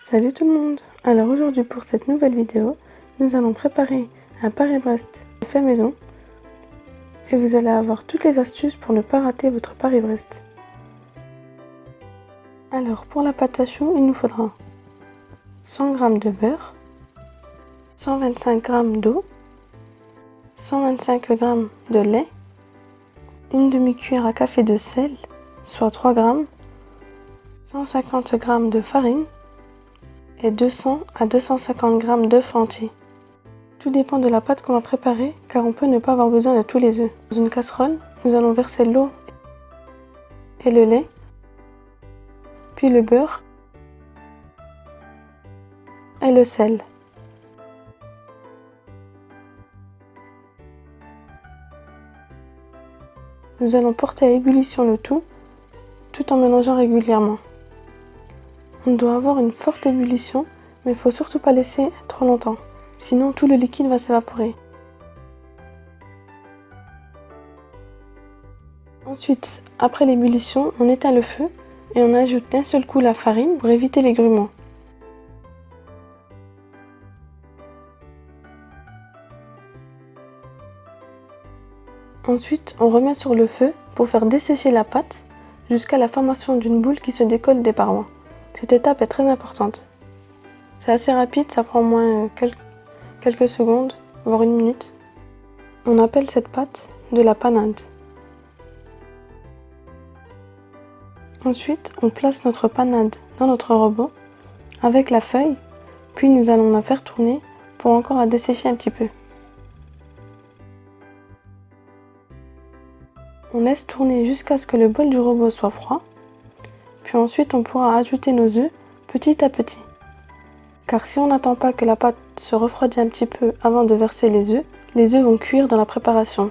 Salut tout le monde! Alors aujourd'hui pour cette nouvelle vidéo, nous allons préparer un Paris-Brest fait maison et vous allez avoir toutes les astuces pour ne pas rater votre Paris-Brest. Alors pour la pâte à choux, il nous faudra 100 g de beurre, 125 g d'eau, 125 g de lait, une demi-cuillère à café de sel, soit 3 g, 150 g de farine, et 200 à 250 g d'œufs entiers. Tout dépend de la pâte qu'on va préparer car on peut ne pas avoir besoin de tous les œufs. Dans une casserole, nous allons verser l'eau et le lait, puis le beurre et le sel. Nous allons porter à ébullition le tout en mélangeant régulièrement. On doit avoir une forte ébullition, mais il ne faut surtout pas laisser trop longtemps, sinon tout le liquide va s'évaporer. Ensuite, après l'ébullition, on éteint le feu et on ajoute d'un seul coup la farine pour éviter les grumeaux. Ensuite, on remet sur le feu pour faire dessécher la pâte jusqu'à la formation d'une boule qui se décolle des parois. Cette étape est très importante. C'est assez rapide, ça prend moins quelques secondes, voire une minute. On appelle cette pâte de la panade. Ensuite, on place notre panade dans notre robot avec la feuille, puis nous allons la faire tourner pour encore la dessécher un petit peu. On laisse tourner jusqu'à ce que le bol du robot soit froid, puis ensuite on pourra ajouter nos œufs petit à petit. Car si on n'attend pas que la pâte se refroidisse un petit peu avant de verser les œufs vont cuire dans la préparation.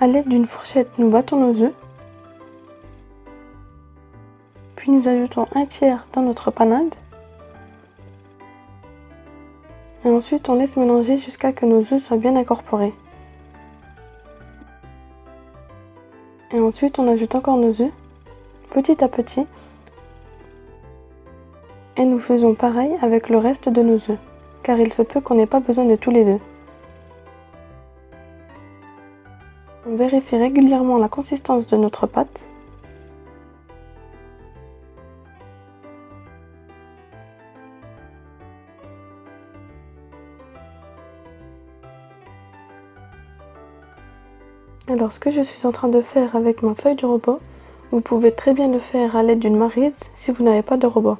A l'aide d'une fourchette, nous battons nos œufs, puis nous ajoutons un tiers dans notre panade, et ensuite on laisse mélanger jusqu'à ce que nos œufs soient bien incorporés. Et ensuite on ajoute encore nos œufs, petit à petit, et nous faisons pareil avec le reste de nos œufs, car il se peut qu'on n'ait pas besoin de tous les œufs. On vérifie régulièrement la consistance de notre pâte. Alors ce que je suis en train de faire avec ma feuille de robot, vous pouvez très bien le faire à l'aide d'une maryse si vous n'avez pas de robot.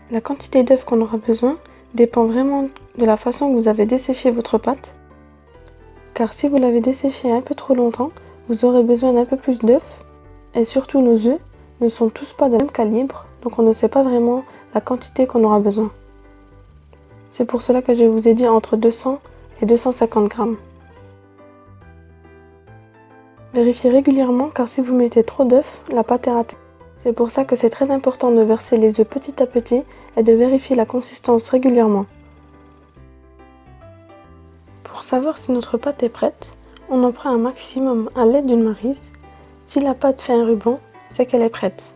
La quantité d'œufs qu'on aura besoin dépend vraiment de la façon que vous avez desséché votre pâte. Car si vous l'avez desséché un peu trop longtemps, vous aurez besoin d'un peu plus d'œufs. Et surtout nos œufs ne sont tous pas de même calibre, donc on ne sait pas vraiment la quantité qu'on aura besoin. C'est pour cela que je vous ai dit entre 200 et 250 g. Vérifiez régulièrement car si vous mettez trop d'œufs, la pâte est ratée. C'est pour ça que c'est très important de verser les œufs petit à petit et de vérifier la consistance régulièrement. Pour savoir si notre pâte est prête, on en prend un maximum à l'aide d'une maryse. Si la pâte fait un ruban, c'est qu'elle est prête.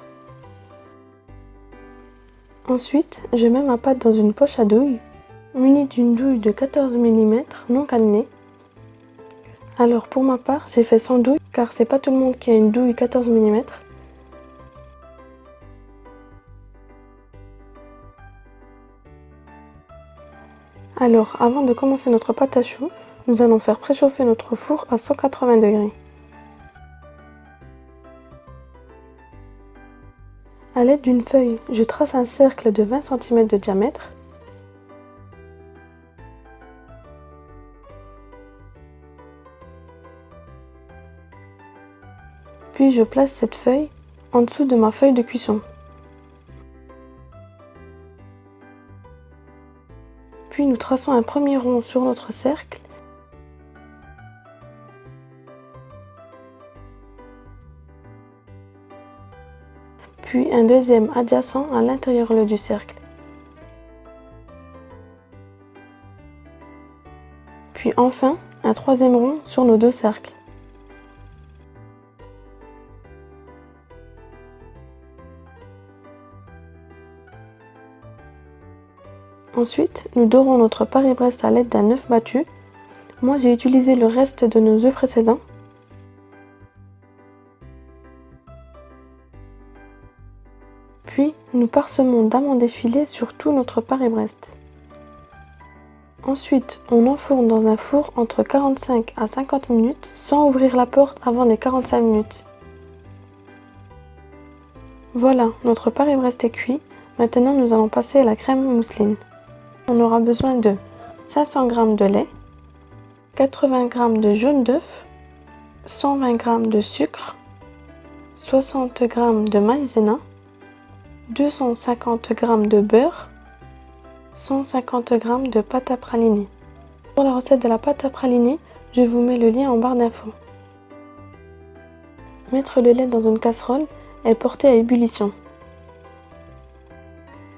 Ensuite, je mets ma pâte dans une poche à douille, munie d'une douille de 14 mm non cadenée. Alors pour ma part, j'ai fait sans douille car c'est pas tout le monde qui a une douille 14 mm. Alors avant de commencer notre pâte à choux, nous allons faire préchauffer notre four à 180 degrés. A l'aide d'une feuille, je trace un cercle de 20 cm de diamètre. Puis je place cette feuille en dessous de ma feuille de cuisson. Puis nous traçons un premier rond sur notre cercle. Puis un deuxième adjacent à l'intérieur du cercle. Puis enfin, un troisième rond sur nos deux cercles. Ensuite, nous dorons notre Paris-Brest à l'aide d'un œuf battu. Moi, j'ai utilisé le reste de nos œufs précédents. Puis, nous parsemons d'amandes effilées sur tout notre Paris-Brest. Ensuite, on enfourne dans un four entre 45 à 50 minutes sans ouvrir la porte avant les 45 minutes. Voilà, notre Paris-Brest est cuit. Maintenant, nous allons passer à la crème mousseline. On aura besoin de 500 g de lait, 80 g de jaune d'œuf, 120 g de sucre, 60 g de maïzena, 250 g de beurre, 150 g de pâte à praliner. Pour la recette de la pâte à praliner, je vous mets le lien en barre d'infos. Mettre le lait dans une casserole et porter à ébullition.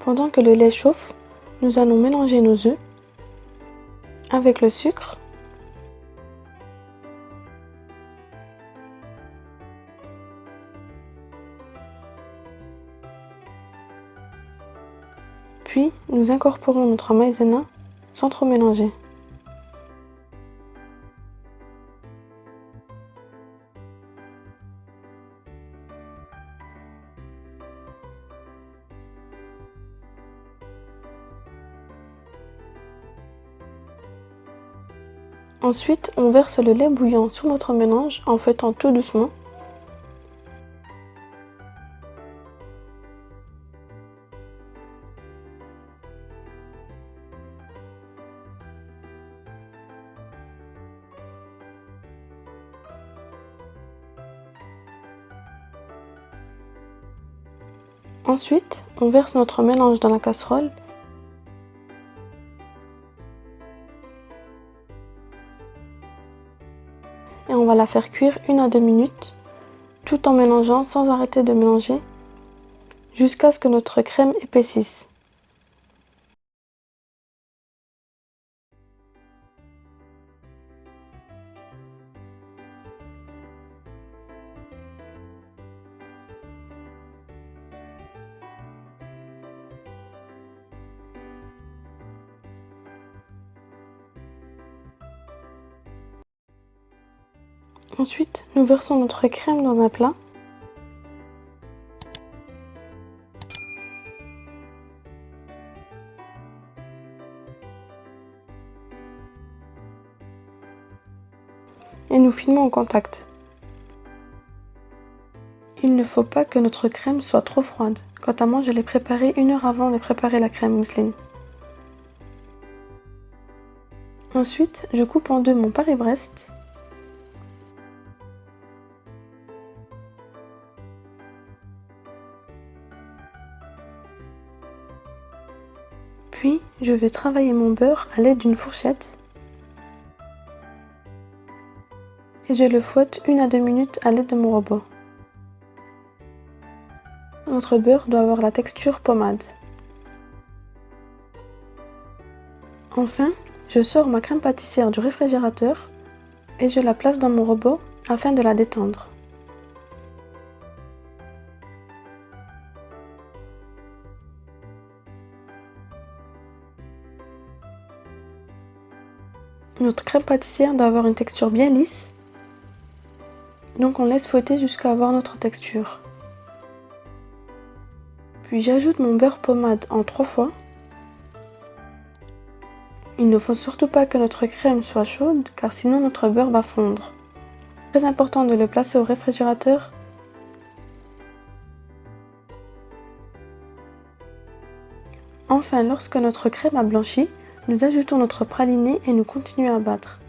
Pendant que le lait chauffe, nous allons mélanger nos œufs avec le sucre, puis nous incorporons notre maïzena sans trop mélanger. Ensuite, on verse le lait bouillant sur notre mélange en fouettant tout doucement. Ensuite, on verse notre mélange dans la casserole et on va la faire cuire 1 à 2 minutes tout en mélangeant sans arrêter de mélanger jusqu'à ce que notre crème épaississe. Ensuite, nous versons notre crème dans un plat. Et nous filmons au contact. Il ne faut pas que notre crème soit trop froide. Quant à moi, je l'ai préparée 1 heure avant de préparer la crème mousseline. Ensuite, je coupe en deux mon Paris-Brest. Puis, je vais travailler mon beurre à l'aide d'une fourchette. Et je le fouette 1 à 2 minutes à l'aide de mon robot. Notre beurre doit avoir la texture pommade. Enfin, je sors ma crème pâtissière du réfrigérateur et je la place dans mon robot afin de la détendre. Notre crème pâtissière doit avoir une texture bien lisse, donc on laisse fouetter jusqu'à avoir notre texture. Puis j'ajoute mon beurre pommade en 3 fois. Il ne faut surtout pas que notre crème soit chaude car sinon notre beurre va fondre. Très important de le placer au réfrigérateur. Enfin, lorsque notre crème a blanchi, nous ajoutons notre praliné et nous continuons à battre.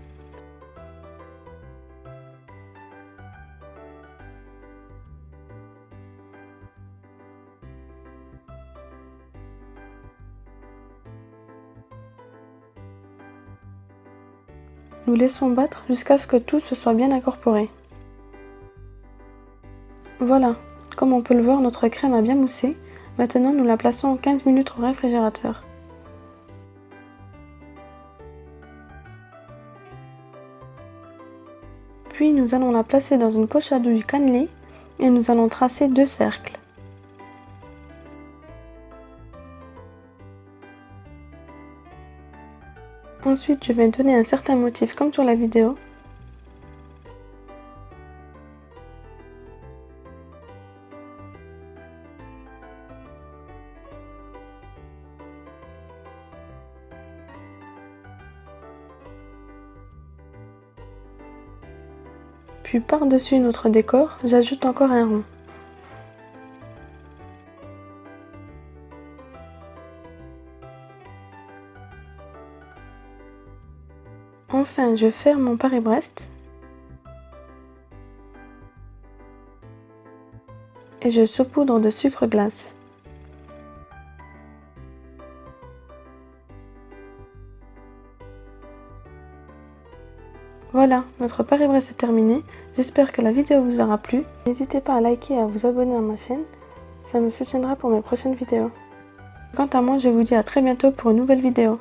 Nous laissons battre jusqu'à ce que tout se soit bien incorporé. Voilà, comme on peut le voir, notre crème a bien moussé. Maintenant, nous la plaçons 15 minutes au réfrigérateur. Puis nous allons la placer dans une poche à douille cannelée et nous allons tracer 2 cercles. Ensuite, je vais donner un certain motif comme sur la vidéo. Puis par-dessus notre décor, j'ajoute encore un rond. Enfin, je ferme mon Paris-Brest et je saupoudre de sucre glace. Voilà, notre Paris-Brest est terminé. J'espère que la vidéo vous aura plu. N'hésitez pas à liker et à vous abonner à ma chaîne. Ça me soutiendra pour mes prochaines vidéos. Quant à moi, je vous dis à très bientôt pour une nouvelle vidéo.